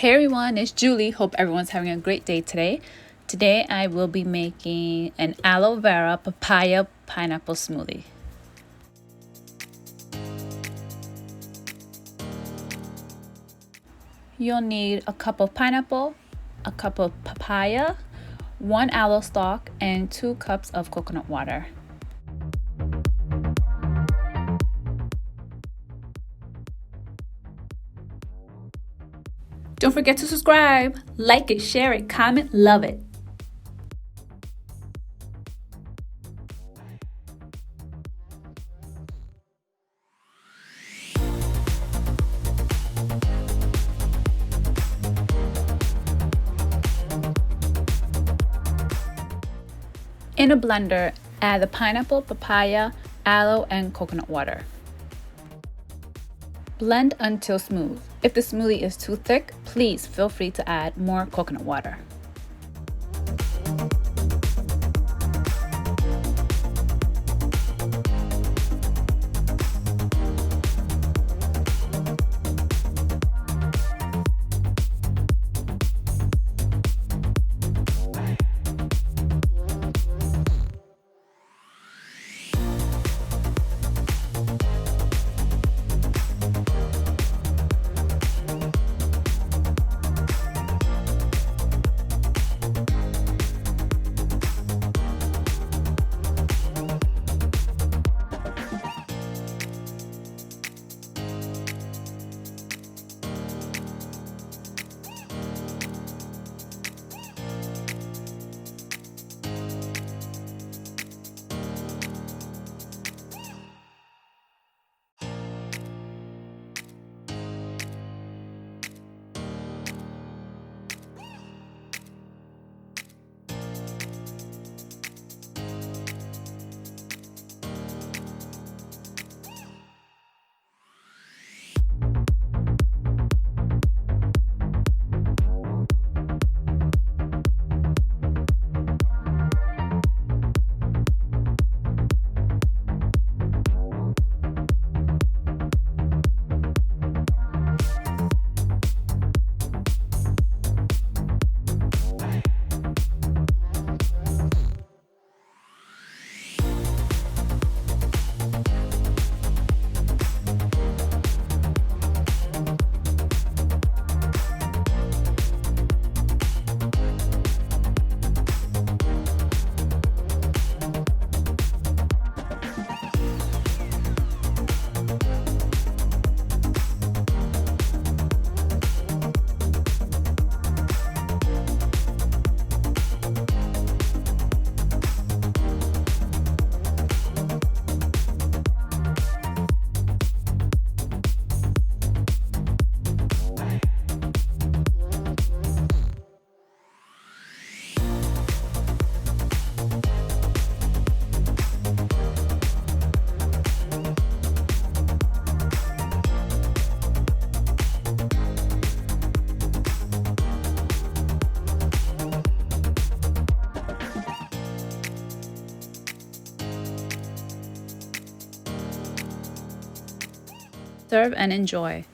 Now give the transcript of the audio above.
Hey everyone, it's Julie. Hope everyone's having a great day today. Today I will be making an aloe vera papaya pineapple smoothie. You'll need a cup of pineapple, a cup of papaya, 1 aloe stalk, and 2 cups of coconut water. Don't forget to subscribe, like it, share it, comment, love it. In a blender, add the pineapple, papaya, aloe, and coconut water. Blend until smooth. If the smoothie is too thick, please feel free to add more coconut water. Serve and enjoy.